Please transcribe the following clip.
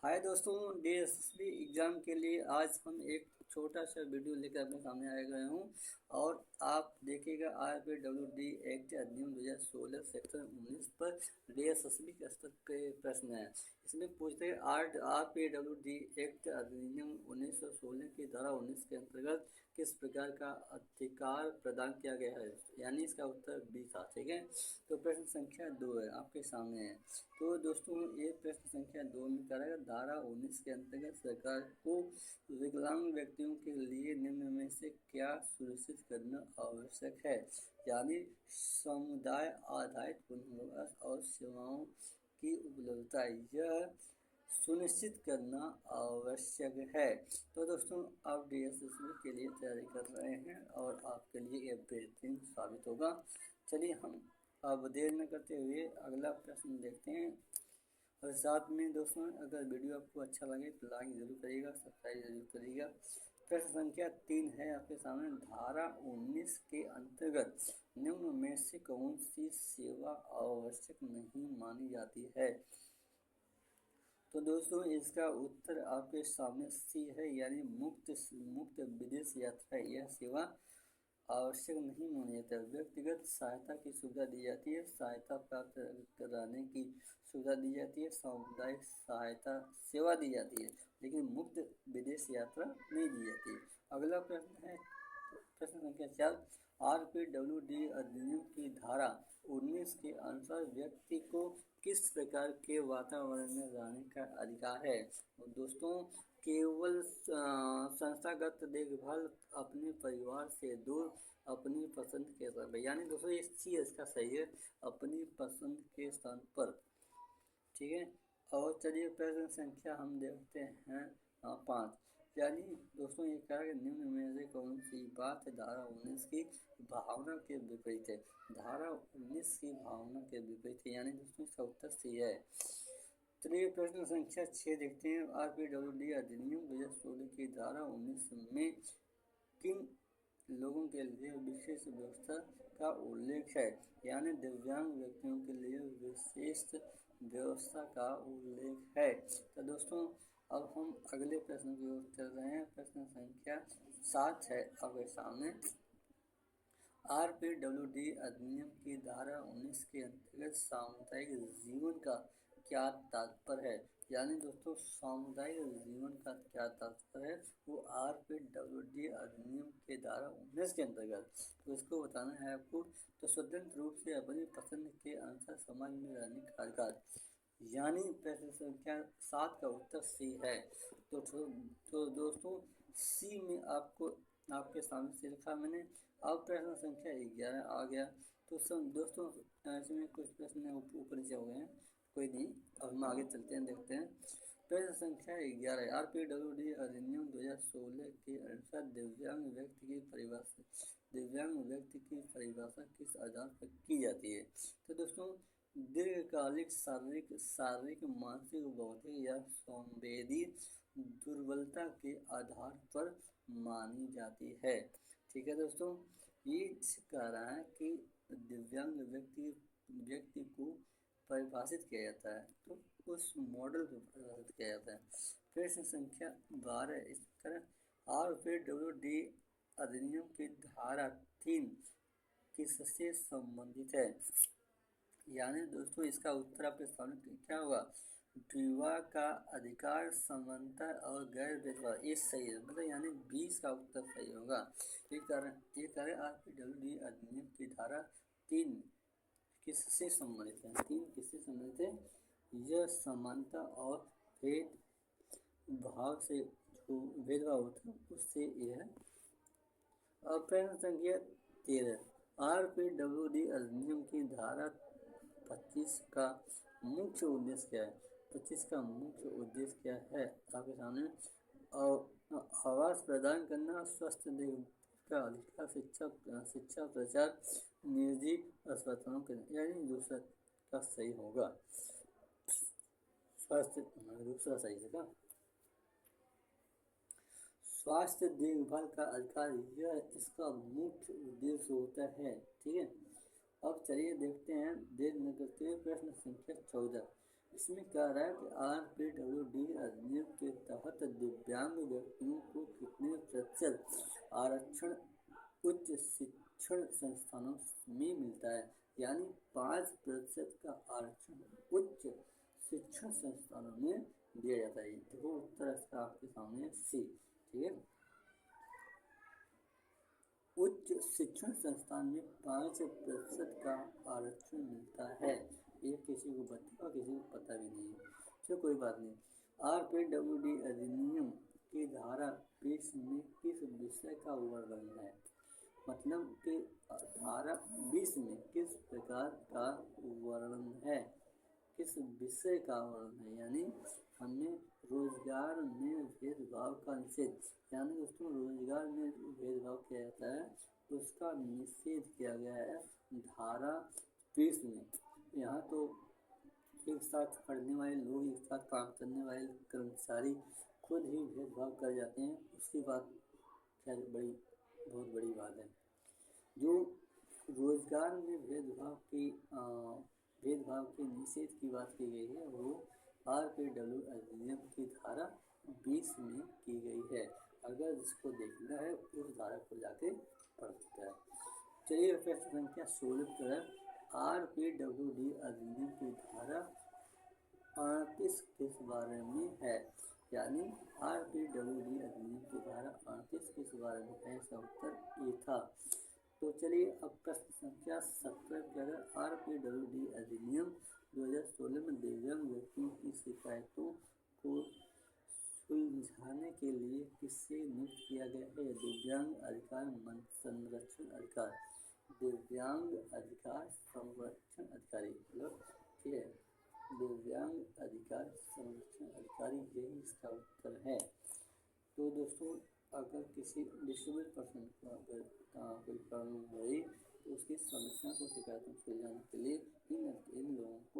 हाय दोस्तों, DSSB exam के लिए आज हम एक छोटा सा वीडियो लेकर अपने सामने आए गए हूँ। और आप देखिएगा RPWD एक्ट अधिनियम 2016 सेक्शन 19 पर डीएसएसबी के स्तर पे प्रश्न है। इसमें पूछते हैं RPWD एक्ट अधिनियम 1916 की धारा 19 के अंतर्गत किस प्रकार का अधिकार प्रदान किया गया है, यानी इसका उत्तर बी था। ठीक है, तो प्रश्न संख्या 2 है, आपके सामने है। तो दोस्तों ये प्रश्न संख्या 2 में कह रहा है धारा 19 के अंतर्गत सरकार को विकलांग व्यक्तियों के लिए निम्न में से क्या सुनिश्चित करना आवश्यक है, यानी समुदाय आधारित पुनर्वास और सेवाओं की उपलब्धता, यह सुनिश्चित करना आवश्यक है। तो दोस्तों आप डीएसएसबी के लिए तैयारी कर रहे हैं और आपके लिए ये बेहतरीन साबित होगा। चलिए हम अब देर न करते हुए अगला प्रश्न देखते हैं। और साथ में दोस्तों अगर वीडियो आपको अच्छा लगे तो लाइक ज़रूर करिएगा, सब्सक्राइब ज़रूर करिएगा। प्रश्न संख्या 3 है आपके सामने। धारा 19 के अंतर्गत निम्न में से कौन सी सेवा आवश्यक नहीं मानी जाती है? तो दोस्तों इसका उत्तर आपके सामने सी है, यानी मुक्त विदेश यात्रा। यह सेवा आवश्यक नहीं मानी जाता है। व्यक्तिगत सहायता की सुविधा दी जाती है, सहायता प्राप्त कराने की सुविधा दी जाती है, सामुदायिक सहायता सेवा दी जाती है, लेकिन मुक्त विदेश यात्रा नहीं दी जाती है। अगला प्रश्न है प्रश्न संख्या 4। RPWD अधिनियम की धारा 19 के अनुसार व्यक्ति को किस प्रकार के वातावरण में रहने का अधिकार है? और दोस्तों केवल संस्थागत देखभाल, अपने परिवार से दूर, अपनी पसंद के समय, यानी दोस्तों ये चीज़ इसका सही है, अपनी पसंद के स्थान पर। ठीक है, और चलिए प्रश्न संख्या हम देखते हैं 5। यानी दोस्तों ये कहा कि निम्न में से कौन सी बात धारा 19 की भावना के विपरीत है? धारा 19 की भावना के विपरीत है, यानी दोस्तों इसका उत्तर सी है। चलिए प्रश्न संख्या 6 देखते हैं। RPWD अधिनियम 2016 की धारा 19 में किन लोगों के लिए विशेष व्यवस्था का उल्लेख है, यानी दिव्यांग व्यक्तियों के लिए विशेष व्यवस्था का उल्लेख है? तो दोस्तों अब हम अगले प्रश्न की ओर चल रहे हैं। प्रश्न संख्या 7 है आपके सामने। RPWD अधिनियम की धारा 19 के अंतर्गत सामुदायिक जीवन का क्या तात्पर्य है, यानी दोस्तों सामुदायिक जीवन का क्या तात्पर्य है वो RPWD अधिनियम के धारा 19 के अंतर्गत, तो इसको बताना है आपको। तो स्वतंत्र रूप से अपनी पसंद के अनुसार समाज में रहने का अधिकार, यानी प्रश्न संख्या 7 का उत्तर सी है। तो दोस्तों सी में आपको आपके सामने से लिखा मैंने। अब प्रश्न संख्या 11 आ गया। तो दोस्तों इसमें कुछ प्रश्न ऊपर नीचे हो गए हैं, कोई नहीं, अब हम आगे चलते हैं, देखते हैं। प्रश्न संख्या 11। RPWD अधिनियम 2016 के अनुसार दिव्यांग व्यक्ति की परिभाषा किस आधार पर की जाती है? तो दोस्तों दीर्घकालिक शारीरिक मानसिक बौद्धिक या संवेदी दुर्बलता के आधार पर मानी जाती है। ठीक है दोस्तों, ये कह रहा है कि दिव्यांग व्यक्ति को परिभाषित किया जाता है, तो उस मॉडल को परिभाषित किया जाता है। प्रश्न संख्या 12 इस प्रकार RPWD अधिनियम की धारा 3 किससे संबंधित है, यानी दोस्तों इसका उत्तर आपके सामने क्या होगा? विवाह का अधिकार, समानता और गैर भेदभाव, ये सही है, मतलब यानी 20 का उत्तर सही होगा। ये कारण RPWD अधिनियम की धारा 3 किससे संबंधित है? 3 किससे संबंधित है? यह समानता और भेदभाव से, जो भेदभाव होता है उससे यह। अब प्रश्न संख्या 13। RPWD अधिनियम की धारा 25 का मुख्य उद्देश्य क्या है? 25 का मुख्य उद्देश्य क्या है आपके सामने? आवास प्रदान करना, स्वस्थ देखभाल का अधिकार, शिक्षा प्रचार, निजी अस्पतालों के, यानी दूसरा का सही होगा। दूसरा सही है। स्वास्थ्य देखभाल का अधिकार, यह इसका मुख्य उद्देश्य होता है। ठीक है, अब चलिए देखते हैं देर न करते हुए प्रश्न संख्या 14। इसमें कह रहा है कि RPWD तहत दिव्यांग व्यक्तियों को कितने प्रतिशत आरक्षण उच्च शिक्षण संस्थानों में मिलता है? यानी 5% का आरक्षण उच्च शिक्षण संस्थानों में दिया जाता है। देखो उत्तर इसका आपके सामने सी। ठीक है, उच्च शिक्षण संस्थान में 5% का आरक्षण मिलता है। ये किसी को पता और किसी को पता भी नहीं है। चलो कोई बात नहीं। RPWD अधिनियम की धारा 20 में किस विषय का वर्णन है? मतलब कि धारा 20 में किस प्रकार का वर्णन है, किस विषय का वर्णन है? यानी हमने रोजगार में भेदभाव का निषेध, यानी दोस्तों रोजगार में भेदभाव किया जाता है उसका निषेध किया गया है धारा 20 में। यहाँ तो एक साथ पढ़ने वाले लोग, एक साथ काम करने वाले कर्मचारी खुद ही भेदभाव कर जाते हैं, उसकी बात खैर बहुत बड़ी बात है। जो रोजगार में भेदभाव के निषेध की बात की गई है वो RPW अधिनियम की धारा 20 में की गई है। अगर जिसको देखना है उस धारा को जाके पढ़ सकता है। चलिए प्रश्न संख्या 16 पर RPWD अधिनियम की धारा 38 किस बारे में है? यानी RPWD अधिनियम की धारा 38 किस बारे में है? इसका उत्तर ए था। तो चलिए अब प्रश्न संख्या 17 पर RPWD अधिनियम 2016 में दिव्यांग व्यक्तियों की शिकायतों को सुलझाने के लिए किससे नियुक्त किया गया है? दिव्यांग अधिकार संरक्षण अधिकार, दिव्यांग अधिकार संरक्षण अधिकारी, ठीक है, दिव्यांग अधिकार संरक्षण अधिकारी, यही इसका उत्तर है। तो दोस्तों अगर किसी डिसेबल पर्सन को अगर कोई प्रॉब्लम हो रही तो उसकी समस्या को शिकायतों सुलझाने के लिए इन लोगों को